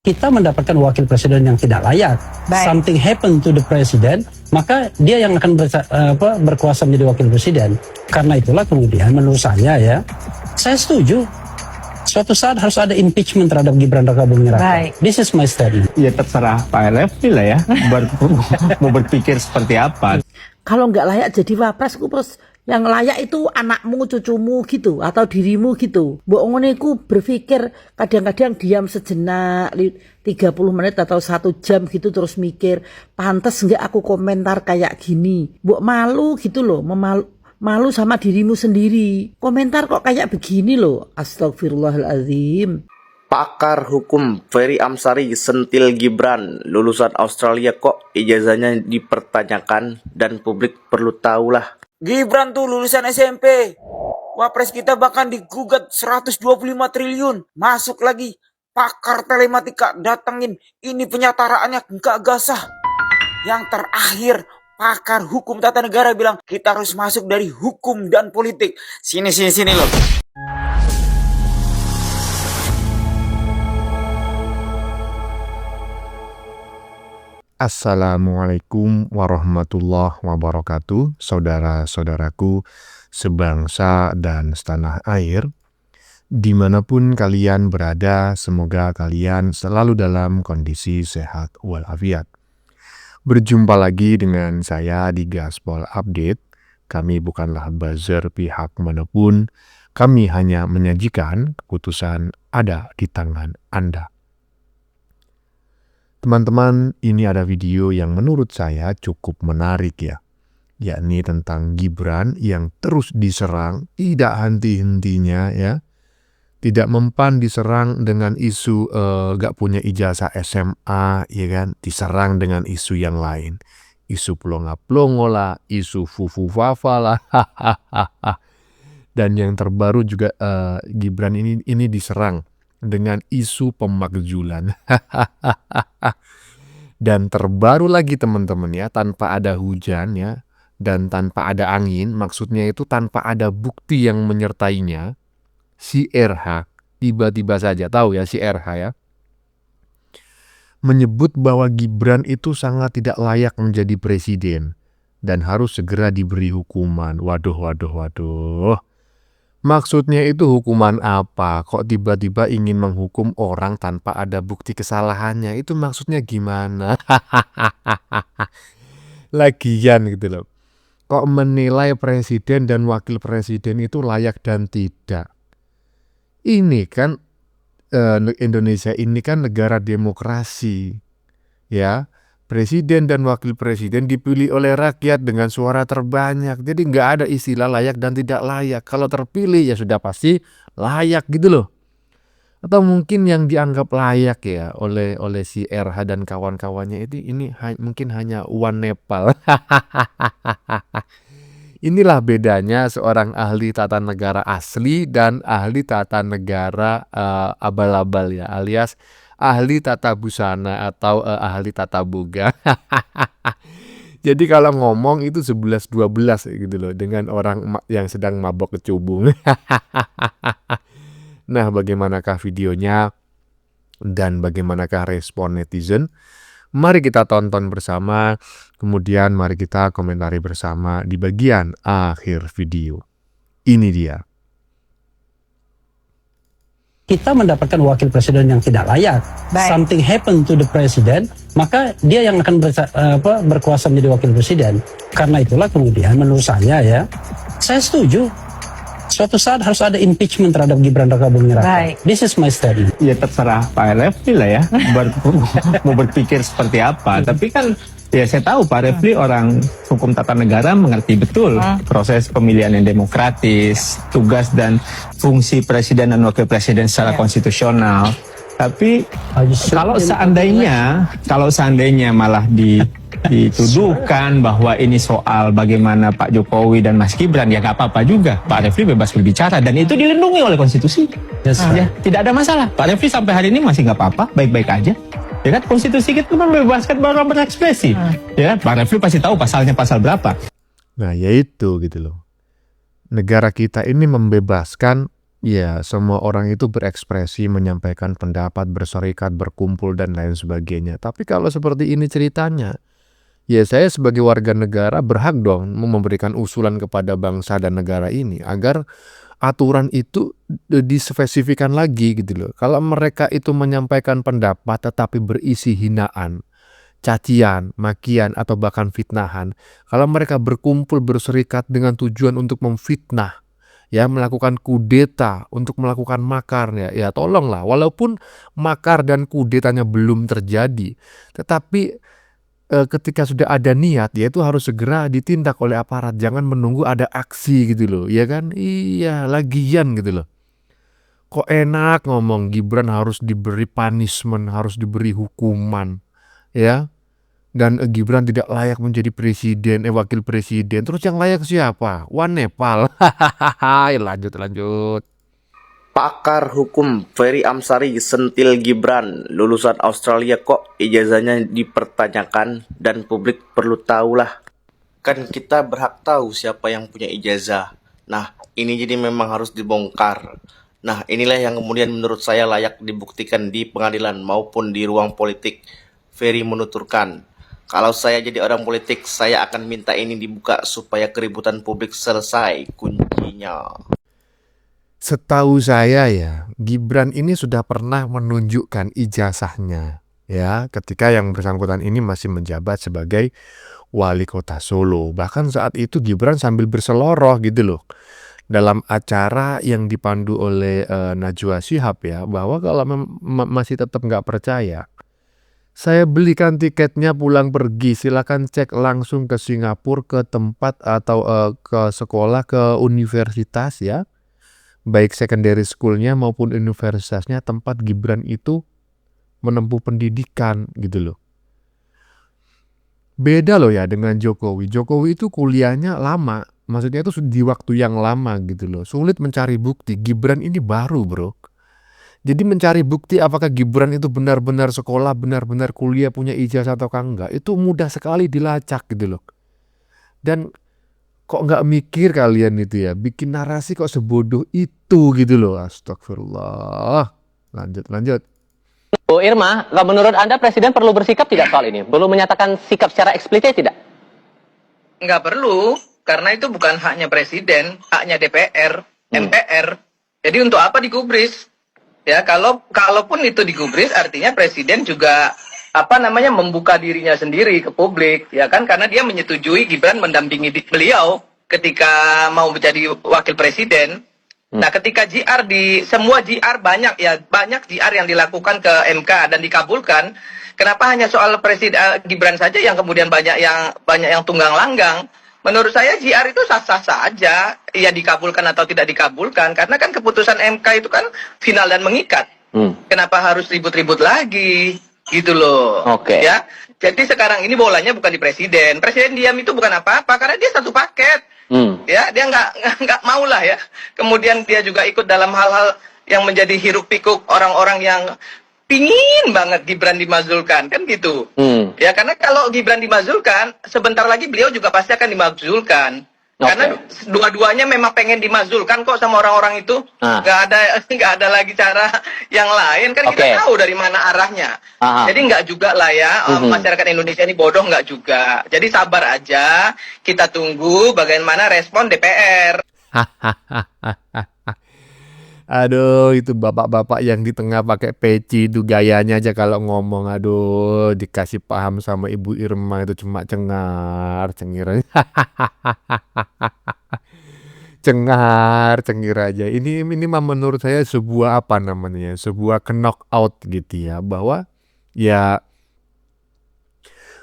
kita mendapatkan wakil presiden yang tidak layak. Something happen to the president, maka dia yang akan berkuasa menjadi wakil presiden. Karena itulah kemudian menurut saya setuju. Suatu saat harus ada impeachment terhadap Gibran Raka Buming Raka. This is my statement. Ya terserah Pak Refli lah ya, mau berpikir seperti apa. Kalau nggak layak jadi wapres, terus yang layak itu anakmu, cucumu gitu, atau dirimu gitu. Mbok ngono iku berpikir kadang-kadang diam sejenak 30 menit atau 1 jam gitu terus mikir, pantas nggak aku komentar kayak gini. Mbok malu gitu loh, malu sama dirimu sendiri. Komentar kok kayak begini loh. Astagfirullahaladzim. Pakar hukum Ferry Amsari sentil Gibran, lulusan Australia kok ijazahnya dipertanyakan dan publik perlu tahu lah. Gibran tuh lulusan SMP. Wapres kita bahkan digugat 125 triliun. Masuk lagi. Pakar telematika datengin. Ini penyataraannya gak gasah. Yang terakhir, pakar hukum tata negara bilang kita harus masuk dari hukum dan politik. Sini loh. Assalamualaikum warahmatullahi wabarakatuh, saudara-saudaraku sebangsa dan setanah air. Dimanapun kalian berada, semoga kalian selalu dalam kondisi sehat walafiat. Berjumpa lagi dengan saya di Gaspol Update. Kami bukanlah buzzer pihak manapun, kami hanya menyajikan keputusan ada di tangan Anda. Teman-teman, ini ada video yang menurut saya cukup menarik ya, yakni tentang Gibran yang terus diserang, tidak henti-hentinya ya, tidak mempan diserang dengan isu gak punya ijazah SMA, ya kan, diserang dengan isu yang lain, isu plonga-plongo lah, isu fufu-fafa lah, dan yang terbaru juga Gibran ini diserang dengan isu pemakzulan. Dan terbaru lagi teman-teman ya, tanpa ada hujan ya, dan tanpa ada angin, maksudnya itu tanpa ada bukti yang menyertainya, si RH tiba-tiba saja, tahu ya si RH ya, menyebut bahwa Gibran itu sangat tidak layak menjadi presiden dan harus segera diberi hukuman. Waduh. Maksudnya itu hukuman apa? Kok tiba-tiba ingin menghukum orang tanpa ada bukti kesalahannya? Itu maksudnya gimana? Lagian gitu loh. Kok menilai presiden dan wakil presiden itu layak dan tidak? Ini kan Indonesia ini kan negara demokrasi. Ya. Presiden dan wakil presiden dipilih oleh rakyat dengan suara terbanyak. Jadi nggak ada istilah layak dan tidak layak. Kalau terpilih ya sudah pasti layak gitu loh. Atau mungkin yang dianggap layak ya oleh si RH dan kawan-kawannya itu ini mungkin hanya One Nepal. Inilah bedanya seorang ahli tata negara asli dan ahli tata negara abal-abal ya, alias ahli tata busana atau ahli tata boga. Jadi kalau ngomong itu 11-12 gitu loh dengan orang yang sedang mabok kecubung. Nah, bagaimanakah videonya dan bagaimanakah respon netizen? Mari kita tonton bersama, kemudian mari kita komentari bersama di bagian akhir video. Ini dia. Kita mendapatkan wakil presiden yang tidak layak. Something happen to the president, maka dia yang akan berkuasa menjadi wakil presiden. Karena itulah kemudian menurut saya setuju. Suatu saat harus ada impeachment terhadap Gibran Raka Buming Raka. This is my statement. Ya terserah Pak Refli lah ya, mau berpikir seperti apa. Tapi kan ya saya tahu Pak Refli orang hukum tata negara, mengerti betul proses pemilihan yang demokratis, tugas dan fungsi presiden dan wakil presiden secara konstitusional. Tapi kalau seandainya malah dituduhkan bahwa ini soal bagaimana Pak Jokowi dan Mas Gibran, ya nggak apa-apa juga. Pak Refli bebas berbicara dan itu dilindungi oleh konstitusi. Ya, tidak ada masalah. Pak Refli sampai hari ini masih nggak apa-apa, baik-baik aja. Ya kan, konstitusi kita membebaskan orang berekspresi. Ya kan, Pak Refli pasti tahu pasalnya pasal berapa. Nah, yaitu gitu loh. Negara kita ini membebaskan Ya, semua orang itu berekspresi, menyampaikan pendapat, berserikat, berkumpul, dan lain sebagainya. Tapi kalau seperti ini ceritanya, ya saya sebagai warga negara berhak dong memberikan usulan kepada bangsa dan negara ini agar aturan itu dispesifikan lagi gitu loh. Kalau mereka itu menyampaikan pendapat tetapi berisi hinaan, cacian, makian, atau bahkan fitnahan, kalau mereka berkumpul berserikat dengan tujuan untuk memfitnah, ya melakukan kudeta, untuk melakukan makar, ya tolonglah, walaupun makar dan kudetanya belum terjadi, tetapi ketika sudah ada niat, ya itu harus segera ditindak oleh aparat, jangan menunggu ada aksi gitu loh, ya kan? Iya, lagian gitu loh. Kok enak ngomong Gibran harus diberi punishment, harus diberi hukuman, ya. Dan Gibran tidak layak menjadi wakil presiden. Terus yang layak siapa? Wan Nepal. Lanjut. Pakar hukum Ferry Amsari sentil Gibran, lulusan Australia kok ijazahnya dipertanyakan dan publik perlu tahu lah. Kan kita berhak tahu siapa yang punya ijazah. Nah, ini jadi memang harus dibongkar. Nah, inilah yang kemudian menurut saya layak dibuktikan di pengadilan maupun di ruang politik. Ferry menuturkan, kalau saya jadi orang politik, saya akan minta ini dibuka supaya keributan publik selesai. Kuncinya. Setahu saya ya, Gibran ini sudah pernah menunjukkan ijazahnya, ya, ketika yang bersangkutan ini masih menjabat sebagai wali kota Solo. Bahkan saat itu Gibran sambil berseloroh gitu loh, dalam acara yang dipandu oleh Najwa Shihab, ya, bahwa kalau masih tetap nggak percaya, saya belikan tiketnya pulang pergi, silakan cek langsung ke Singapura, ke tempat atau ke sekolah, ke universitas, ya, baik secondary schoolnya maupun universitasnya tempat Gibran itu menempuh pendidikan gitu loh. Beda loh ya dengan Jokowi. Jokowi itu kuliahnya lama, maksudnya itu di waktu yang lama gitu loh. Sulit mencari bukti. Gibran ini baru, bro. Jadi mencari bukti apakah Gibran itu benar-benar sekolah, benar-benar kuliah, punya ijazah atau enggak, itu mudah sekali dilacak gitu loh. Dan kok nggak mikir kalian itu ya, bikin narasi kok sebodoh itu gitu loh. Astagfirullah. Lanjut. Bu Irma, menurut Anda Presiden perlu bersikap tidak soal ini? Belum menyatakan sikap secara eksplisit tidak? Nggak perlu, karena itu bukan haknya Presiden, haknya DPR, MPR. Jadi untuk apa digubris? Ya, kalaupun itu digubris, artinya Presiden juga membuka dirinya sendiri ke publik, ya kan? Karena dia menyetujui Gibran mendampingi beliau ketika mau menjadi wakil presiden. Nah, ketika semua GR banyak GR yang dilakukan ke MK dan dikabulkan. Kenapa hanya soal presiden Gibran saja yang kemudian banyak yang tunggang langgang? Menurut saya GR itu sah-sah saja, ya dikabulkan atau tidak dikabulkan, karena kan keputusan MK itu kan final dan mengikat. Kenapa harus ribut-ribut lagi? Gitu loh. Oke. Ya. Jadi sekarang ini bolanya bukan di presiden. Presiden diam itu bukan apa-apa karena dia satu paket. Ya, dia nggak mau lah ya. Kemudian dia juga ikut dalam hal-hal yang menjadi hiruk pikuk orang-orang yang pingin banget Gibran dimazulkan, kan gitu. Ya, karena kalau Gibran dimazulkan, sebentar lagi beliau juga pasti akan dimazulkan. Karena dua-duanya memang pengen dimazulkan kok sama orang-orang itu. Nggak ada lagi cara yang lain, kan kita tahu dari mana arahnya. Jadi nggak juga lah ya, masyarakat Indonesia ini bodoh nggak juga. Jadi sabar aja, kita tunggu bagaimana respon DPR. Aduh, itu bapak-bapak yang di tengah pakai peci itu gayanya aja kalau ngomong, aduh, dikasih paham sama Ibu Irma itu cuma cengir cengir aja. Ini mah menurut saya sebuah sebuah knockout gitu ya, bahwa ya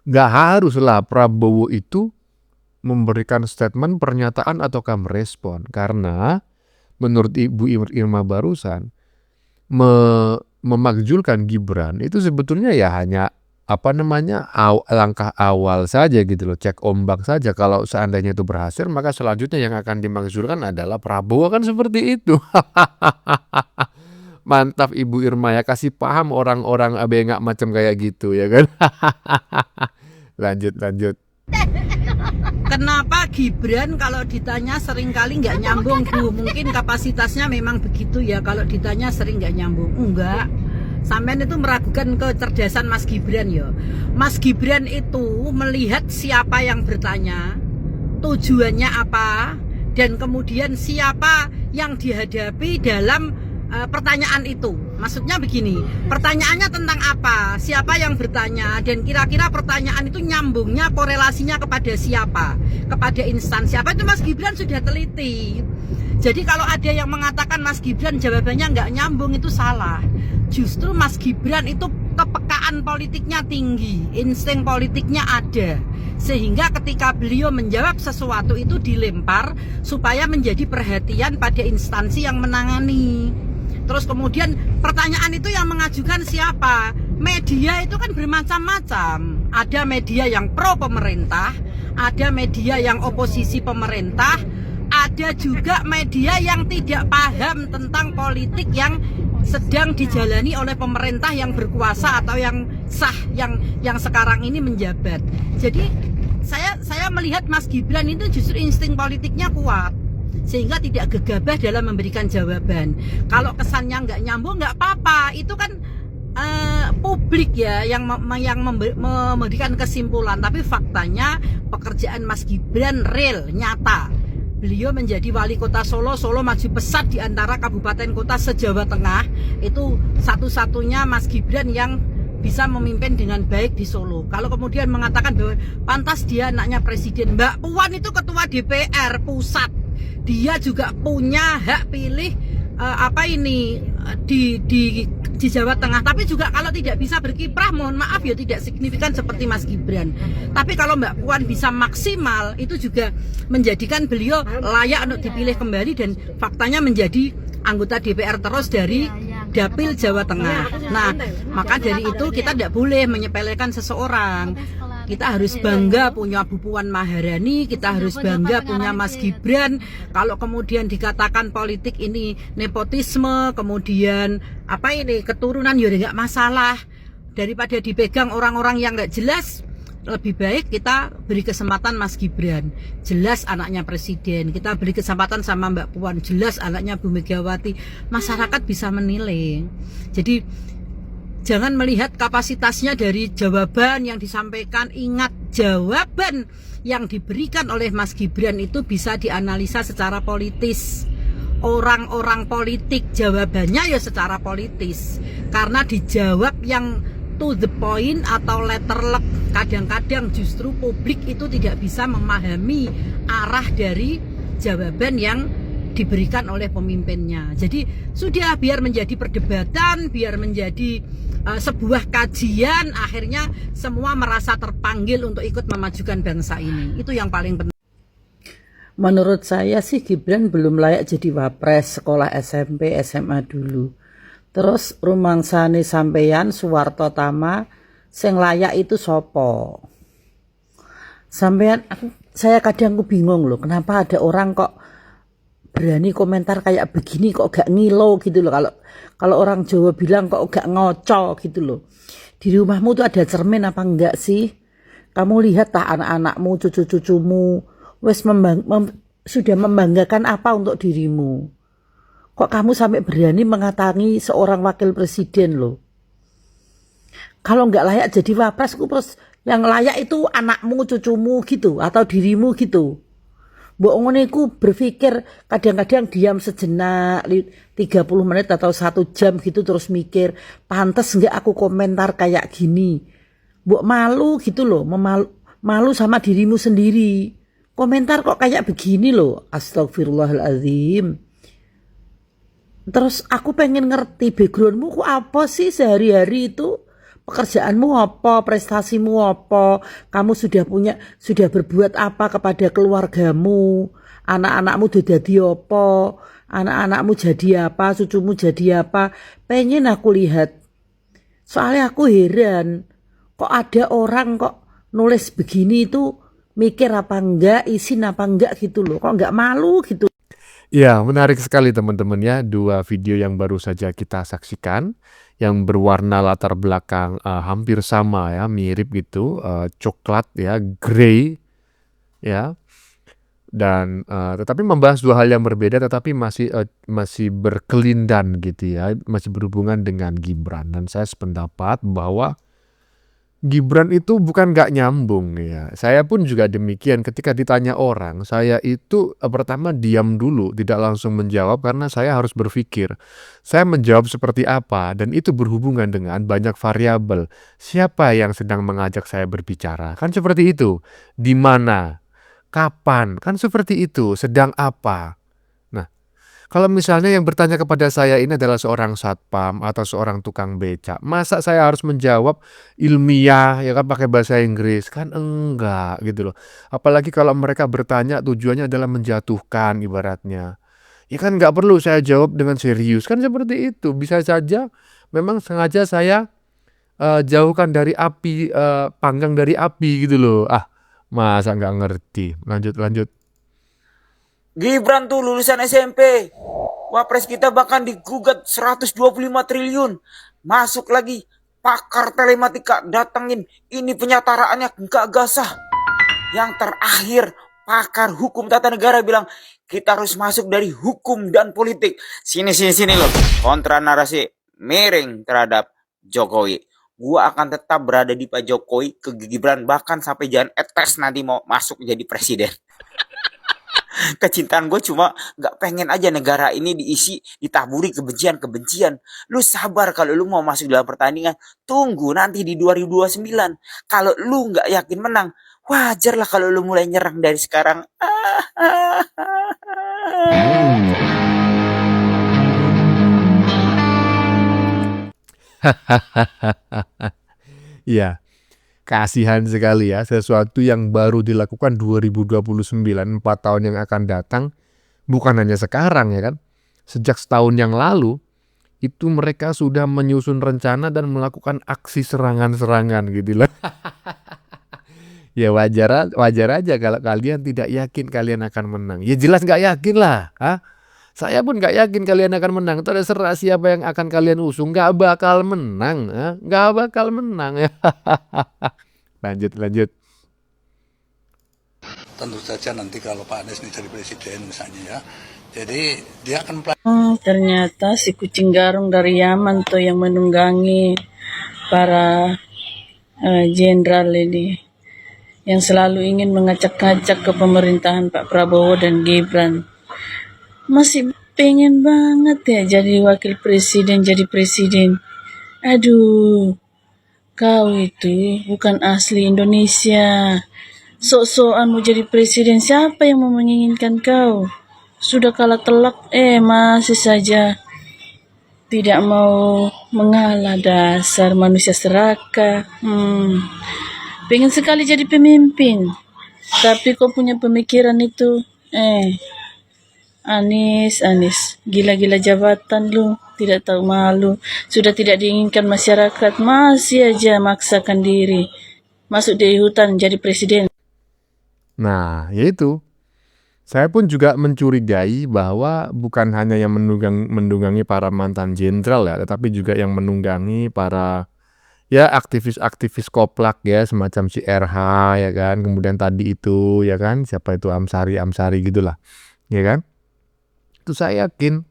nggak haruslah Prabowo itu memberikan statement, pernyataan ataukah merespon, karena menurut Ibu Irma barusan memakzulkan Gibran itu sebetulnya ya hanya langkah awal saja gitu loh, cek ombak saja. Kalau seandainya itu berhasil, maka selanjutnya yang akan dimakzulkan adalah Prabowo, kan seperti itu. Mantap Ibu Irma ya, kasih paham orang-orang abengak macam kayak gitu ya kan. Lanjut. Kenapa Gibran kalau ditanya seringkali nggak nyambung, Bu? Mungkin kapasitasnya memang begitu ya, kalau ditanya sering nggak nyambung. Enggak. Sampean itu meragukan kecerdasan Mas Gibran ya. Mas Gibran itu melihat siapa yang bertanya, tujuannya apa, dan kemudian siapa yang dihadapi dalam pertanyaan itu. Maksudnya begini, pertanyaannya tentang apa, siapa yang bertanya, dan kira-kira pertanyaan itu nyambungnya, korelasinya kepada siapa, kepada instansi apa, itu Mas Gibran sudah teliti. Jadi kalau ada yang mengatakan Mas Gibran jawabannya nggak nyambung, itu salah. Justru Mas Gibran itu kepekaan politiknya tinggi, insting politiknya ada, sehingga ketika beliau menjawab sesuatu itu dilempar supaya menjadi perhatian pada instansi yang menangani. Terus kemudian pertanyaan itu yang mengajukan siapa? Media itu kan bermacam-macam. Ada media yang pro pemerintah, ada media yang oposisi pemerintah, ada juga media yang tidak paham tentang politik yang sedang dijalani oleh pemerintah yang berkuasa atau yang sah, yang sekarang ini menjabat. Jadi saya melihat Mas Gibran itu justru insting politiknya kuat, sehingga tidak gegabah dalam memberikan jawaban. Kalau kesannya nggak nyambung, nggak apa-apa, itu kan publik ya yang memberikan kesimpulan. Tapi faktanya pekerjaan Mas Gibran real, nyata. Beliau menjadi wali kota Solo, Solo maju pesat di antara kabupaten kota se-Jawa Tengah. Itu satu-satunya Mas Gibran yang bisa memimpin dengan baik di Solo. Kalau kemudian mengatakan bahwa pantas dia anaknya presiden, Mbak Puan itu ketua DPR pusat, dia juga punya hak pilih di Jawa Tengah. Tapi juga kalau tidak bisa berkiprah, mohon maaf ya, tidak signifikan seperti Mas Gibran. Tapi kalau Mbak Puan bisa maksimal, itu juga menjadikan beliau layak untuk dipilih kembali, dan faktanya menjadi anggota DPR terus dari Dapil Jawa Tengah. Nah, maka dari itu kita tidak boleh menyepelekan seseorang. Kita harus bangga punya Bu Puan Maharani, kita harus bangga punya Mas Gibran. Kalau kemudian dikatakan politik ini nepotisme, kemudian keturunan, ya nggak masalah. Daripada dipegang orang-orang yang nggak jelas, lebih baik kita beri kesempatan Mas Gibran, jelas anaknya presiden. Kita beri kesempatan sama Mbak Puan, jelas anaknya Bu Megawati. Masyarakat bisa menilai. Jadi jangan melihat kapasitasnya dari jawaban yang disampaikan. Ingat, jawaban yang diberikan oleh Mas Gibran itu bisa dianalisa secara politis. Orang-orang politik jawabannya ya secara politis, karena dijawab yang to the point atau letterlek. Kadang-kadang justru publik itu tidak bisa memahami arah dari jawaban yang diberikan oleh pemimpinnya. Jadi sudah, biar menjadi perdebatan, biar menjadi sebuah kajian, akhirnya semua merasa terpanggil untuk ikut memajukan bangsa ini. Itu yang paling penting. Menurut saya sih Gibran belum layak jadi wapres, sekolah SMP, SMA dulu. Terus rumangsane sampeyan Suwarto Tama sing layak itu sopo? Sampeyan, saya kadang bingung loh, kenapa ada orang kok berani komentar kayak begini, kok gak ngilo gitu loh. Kalau orang Jawa bilang kok gak ngoco gitu loh. Di rumahmu tuh ada cermin apa enggak sih? Kamu lihat tak anak-anakmu, cucu-cucumu sudah membanggakan apa untuk dirimu? Kok kamu sampai berani mengatangi seorang wakil presiden loh? Kalau nggak layak jadi wapres, terus yang layak itu anakmu, cucumu gitu, atau dirimu gitu. Mbok ngono iku berpikir, kadang-kadang diam sejenak 30 menit atau 1 jam gitu, terus mikir, pantas nggak aku komentar kayak gini? Mbok malu gitu loh, malu sama dirimu sendiri. Komentar kok kayak begini loh, astagfirullahaladzim. Terus aku pengen ngerti backgroundmu kok apa sih sehari-hari itu? Pekerjaanmu apa, prestasimu apa, kamu sudah berbuat apa kepada keluargamu, anak-anakmu udah jadi apa, anak-anakmu jadi apa, cucumu jadi apa, pengen aku lihat. Soalnya aku heran, kok ada orang kok nulis begini itu mikir apa enggak, isin apa enggak gitu loh, kok enggak malu gitu. Ya, menarik sekali teman-teman ya, 2 video yang baru saja kita saksikan, yang berwarna latar belakang hampir sama ya, mirip gitu, coklat ya, grey ya. dan tetapi membahas dua hal yang berbeda tetapi masih berkelindan gitu ya, masih berhubungan dengan Gibran, dan saya sependapat bahwa Gibran itu bukan nggak nyambung ya. Saya pun juga demikian ketika ditanya orang, saya itu pertama diam dulu, tidak langsung menjawab karena saya harus berpikir. Saya menjawab seperti apa dan itu berhubungan dengan banyak variabel. Siapa yang sedang mengajak saya berbicara? Kan seperti itu. Di mana? Kapan? Kan seperti itu. Sedang apa? Nah, kalau misalnya yang bertanya kepada saya ini adalah seorang satpam atau seorang tukang becak, masa saya harus menjawab ilmiah ya kan pakai bahasa Inggris? Kan enggak gitu loh. Apalagi kalau mereka bertanya tujuannya adalah menjatuhkan ibaratnya. Ya kan nggak perlu saya jawab dengan serius, kan seperti itu. Bisa saja memang sengaja saya jauhkan dari api, panggang dari api gitu loh. Masa nggak ngerti. Lanjut. Gibran tuh lulusan SMP. Wapres kita bahkan digugat 125 triliun. Masuk lagi. Pakar telematika datangin. Ini penyataraannya gak sah. Yang terakhir, pakar hukum tata negara bilang, kita harus masuk dari hukum dan politik. Sini loh. Kontra narasi miring terhadap Jokowi. Gua akan tetap berada di Pak Jokowi ke Gibran. Bahkan sampai jangan etes nanti mau masuk jadi presiden. Kecintaan gue cuma gak pengen aja negara ini ditaburi kebencian. Lu sabar kalau lu mau masuk dalam pertandingan. Tunggu nanti di 2029. Kalau lu gak yakin menang, wajar lah kalau lu mulai nyerang dari sekarang. Iya. Kasihan sekali ya, sesuatu yang baru dilakukan 2029, 4 tahun yang akan datang, bukan hanya sekarang ya kan. Sejak setahun yang lalu, itu mereka sudah menyusun rencana dan melakukan aksi serangan-serangan gitu loh. Ya wajar aja kalau kalian tidak yakin kalian akan menang. Ya jelas nggak yakin lah. Saya pun nggak yakin kalian akan menang. Terserah siapa yang akan kalian usung, nggak bakal menang. Nggak bakal menang ya. Lanjut. Tentu saja nanti kalau Pak Anies ini jadi presiden misalnya ya, jadi dia akan Ternyata si kucing garung dari Yaman tuh yang menunggangi para jenderal ini, yang selalu ingin mengacak-ngacak ke pemerintahan Pak Prabowo dan Gibran. Masih pengen banget ya jadi wakil presiden, jadi presiden. Aduh, kau itu bukan asli Indonesia. Sok-sokan mau jadi presiden, siapa yang mau menginginkan kau? Sudah kalah telak, masih saja tidak mau mengalah, dasar manusia serakah. Pengen sekali jadi pemimpin, tapi kau punya pemikiran itu, Anies, gila-gila jabatan lu, tidak tahu malu, sudah tidak diinginkan masyarakat, masih aja maksakan diri masuk di hutan jadi presiden. Nah, yaitu. Saya pun juga mencurigai bahwa bukan hanya yang menunggangi para mantan jenderal ya, tetapi juga yang menunggangi para ya aktivis-aktivis koplak ya, semacam si RH ya kan, kemudian tadi itu ya kan, siapa itu Amsari gitulah, ya kan. Itu saya yakin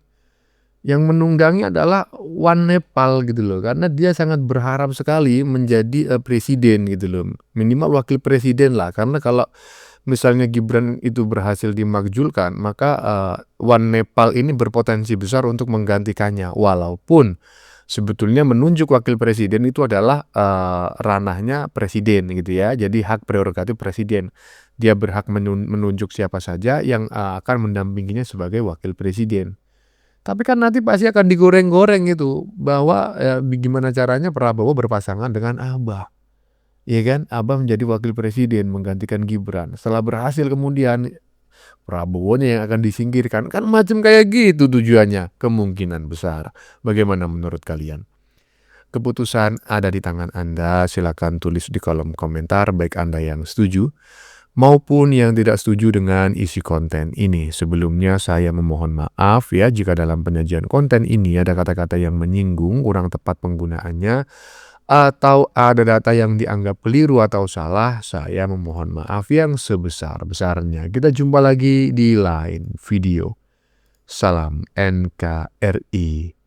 yang menunggangi adalah One Nepal gitu loh, karena dia sangat berharap sekali menjadi presiden gitu loh, minimal wakil presiden lah, karena kalau misalnya Gibran itu berhasil dimakzulkan, maka One Nepal ini berpotensi besar untuk menggantikannya, walaupun sebetulnya menunjuk wakil presiden itu adalah ranahnya presiden gitu ya, jadi hak prerogatif presiden. Dia berhak menunjuk siapa saja yang akan mendampinginya sebagai wakil presiden. Tapi kan nanti pasti akan digoreng-goreng itu, bahwa gimana caranya Prabowo berpasangan dengan Abah. Iya kan, Abah menjadi wakil presiden menggantikan Gibran. Setelah berhasil kemudian Prabowo-nya yang akan disingkirkan. Kan macam kayak gitu tujuannya, kemungkinan besar. Bagaimana menurut kalian? Keputusan ada di tangan Anda, silakan tulis di kolom komentar baik Anda yang setuju maupun yang tidak setuju dengan isi konten ini. Sebelumnya saya memohon maaf ya jika dalam penyajian konten ini ada kata-kata yang menyinggung, kurang tepat penggunaannya, atau ada data yang dianggap keliru atau salah, saya memohon maaf yang sebesar-besarnya. Kita jumpa lagi di lain video. Salam NKRI.